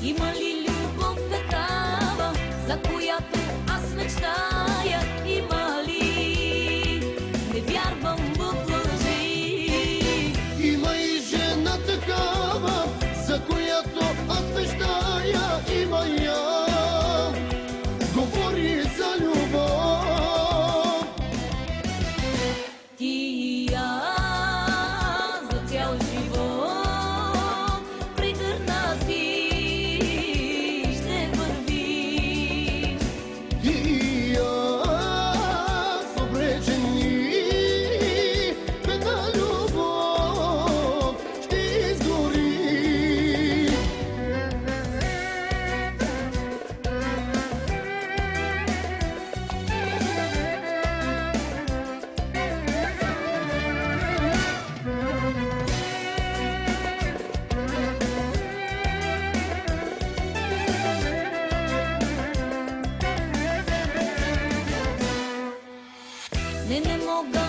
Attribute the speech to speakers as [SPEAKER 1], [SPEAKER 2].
[SPEAKER 1] Има ли любов такава, за която аз мечтая? Има ли? Не вярвам в лъжи.
[SPEAKER 2] Има и жена такава, за която аз мечтая. Има я, говори за любов.
[SPEAKER 1] Ти и аз за цял живот прегърнати ще вървим.
[SPEAKER 2] Ти и аз обречени в една любов ще изгорим.
[SPEAKER 1] Не мога